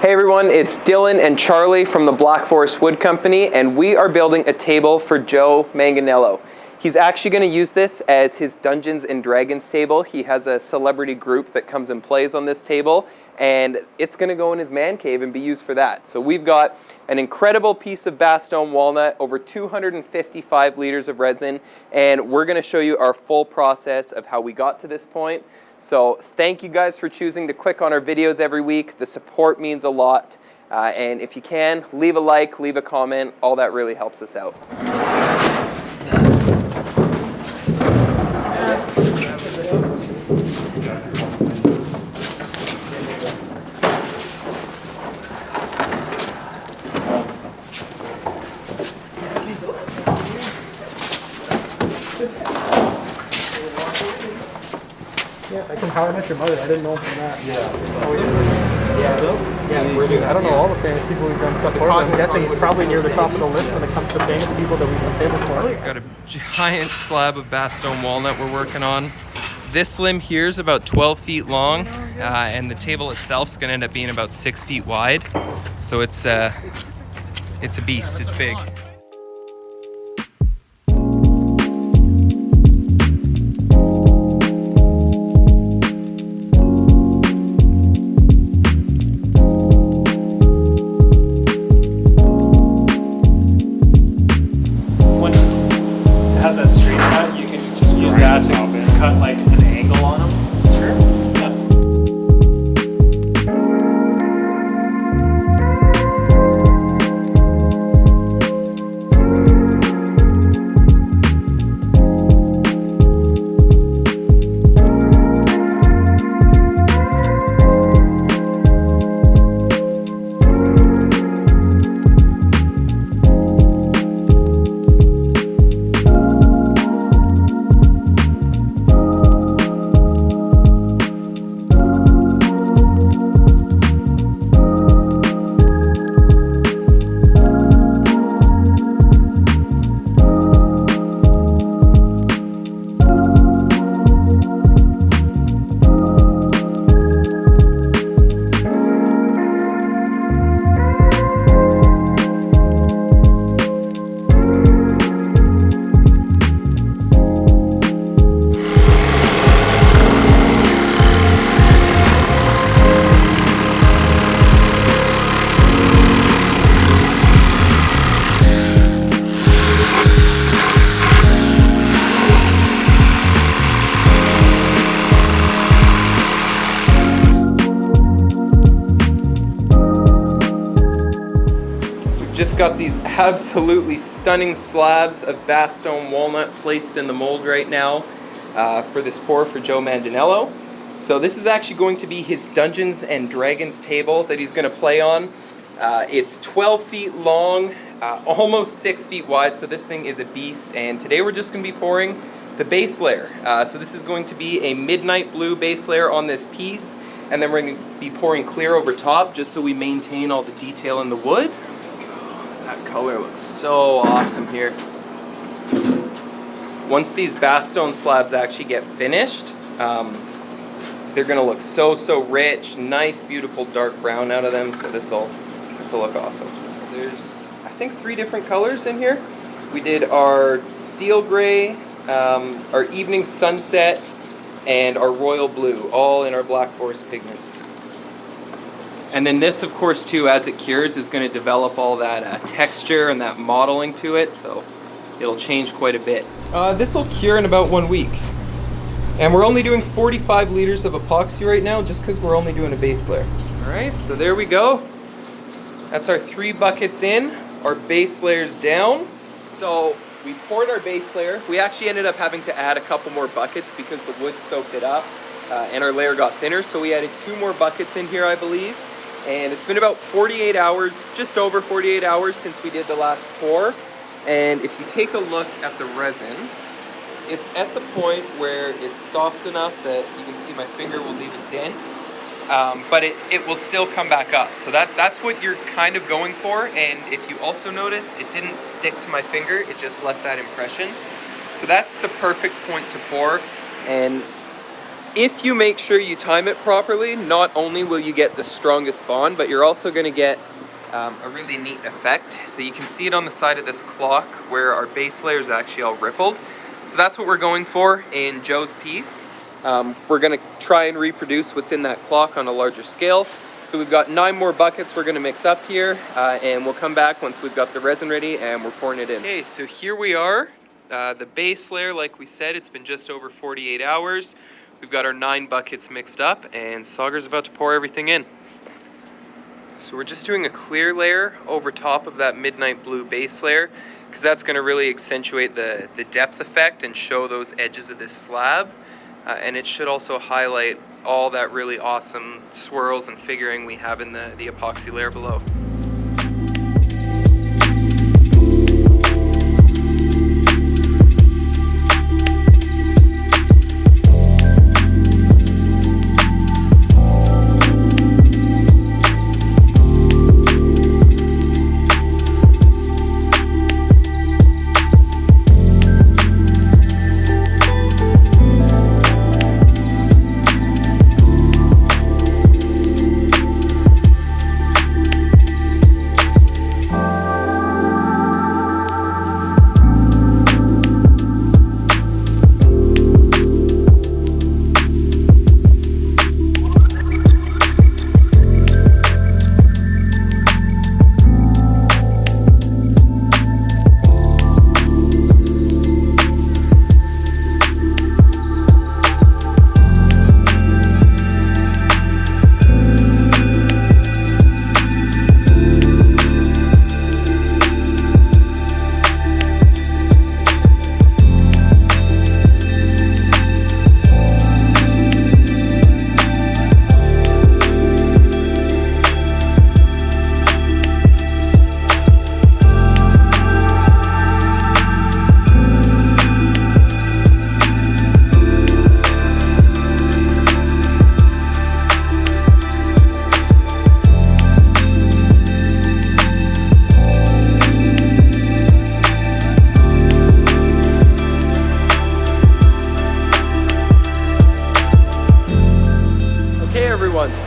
Hey everyone, it's Dylan and Charlie from the Black Forest Wood Company, and we are building a table for Joe Manganiello. He's actually going to use this as his Dungeons and Dragons table. He has a celebrity group that comes and plays on this table, and it's going to go in his man cave and be used for that. So we've got an incredible piece of Bastogne walnut, over 255 liters of resin, and we're going to show you our full process of how we got to this point. So thank you guys for choosing to click on our videos every week. The support means a lot. And if you can, leave a like, leave a comment. All that really helps us out. Yeah, I can How I Met Your Mother. I didn't know from that. Yeah. I don't know all the famous people we've done stuff for. I'm guessing he's probably near the top of the list when it comes to famous people that we've done tables for. We've got a giant slab of Bastogne walnut we're working on. This limb here is about 12 feet long, and the table itself is going to end up being about 6 feet wide. So it's a beast. It's big. To cut like an angle on them. Sure. Yeah. Just got these absolutely stunning slabs of Bastogne walnut placed in the mold right now for this pour for Joe Manganiello. So this is actually going to be his Dungeons and Dragons table that he's going to play on. It's 12 feet long, almost 6 feet wide, so this thing is a beast. And today we're just going to be pouring the base layer. So this is going to be a midnight blue base layer on this piece, and then we're going to be pouring clear over top just so we maintain all the detail in the wood. That color looks so awesome here. Once these Bastogne slabs actually get finished, they're gonna look so rich, nice, beautiful dark brown out of them. So this'll look awesome. There's, I think, 3 different colors in here. We did our steel gray, our evening sunset, and our royal blue, all in our Black Forest pigments. And then this, of course, too, as it cures, is going to develop all that texture and that modeling to it, so it'll change quite a bit. This will cure in about 1 week. And we're only doing 45 liters of epoxy right now, just because we're only doing a base layer. All right, so there we go. That's our 3 buckets in, our base layer's down. So we poured our base layer. We actually ended up having to add a couple more buckets because the wood soaked it up, and our layer got thinner, so we added 2 more buckets in here, I believe. And it's been about 48 hours, just over 48 hours since we did the last pour. And if you take a look at the resin, it's at the point where it's soft enough that you can see my finger will leave a dent, but it will still come back up. So that's what you're kind of going for. And if you also notice, it didn't stick to my finger, it just left that impression. So that's the perfect point to pour. And if you make sure you time it properly, not only will you get the strongest bond, but you're also going to get a really neat effect. So you can see it on the side of this clock where our base layer is actually all rippled. So that's what we're going for in Joe's piece. We're going to try and reproduce what's in that clock on a larger scale. So we've got 9 more buckets we're going to mix up here, and we'll come back once we've got the resin ready and we're pouring it in. Okay, so here we are. The base layer, like we said, it's been just over 48 hours. We've got our 9 buckets mixed up, and Sagar's about to pour everything in. So we're just doing a clear layer over top of that midnight blue base layer, because that's going to really accentuate the depth effect and show those edges of this slab. And it should also highlight all that really awesome swirls and figuring we have in the epoxy layer below.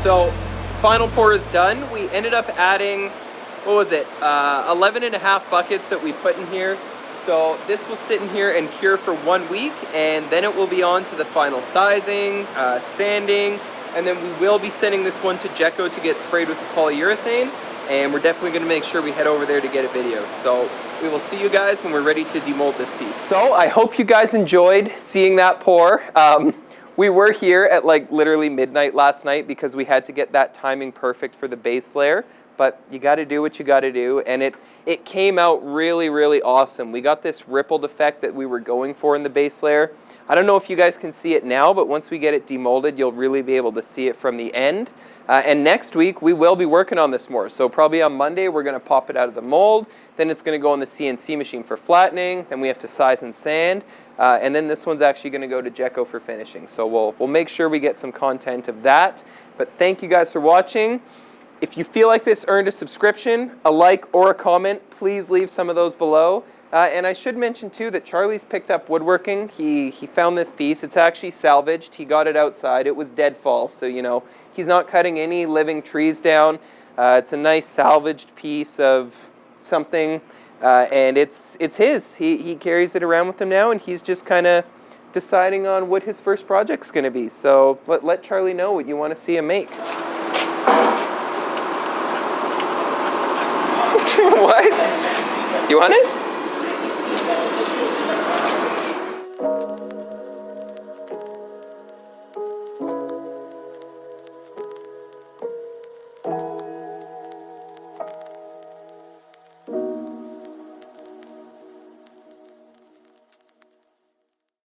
So final pour is done. We ended up adding, what was it, 11 and a half buckets that we put in here. So this will sit in here and cure for 1 week, and then it will be on to the final sizing, sanding, and then we will be sending this one to Jekko to get sprayed with polyurethane, and we're definitely going to make sure we head over there to get a video. So we will see you guys when we're ready to demold this piece. So I hope you guys enjoyed seeing that pour. We were here at like literally midnight last night because we had to get that timing perfect for the base layer, but you got to do what you got to do, and it came out really, really awesome. We got this rippled effect that we were going for in the base layer. I don't know if you guys can see it now, but once we get it demolded, you'll really be able to see it from the end. And next week, we will be working on this more. So probably on Monday, we're going to pop it out of the mold. Then it's going to go on the CNC machine for flattening. Then we have to size and sand. And then this one's actually going to go to Jekko for finishing. So we'll make sure we get some content of that. But thank you guys for watching. If you feel like this earned a subscription, a like, or a comment, please leave some of those below. And I should mention too that Charlie's picked up woodworking. He found this piece. It's actually salvaged. He got it outside. It was deadfall, so you know he's not cutting any living trees down. It's a nice salvaged piece of something, and it's his. He carries it around with him now, and he's just kind of deciding on what his first project's going to be. So let Charlie know what you want to see him make. What? You want it?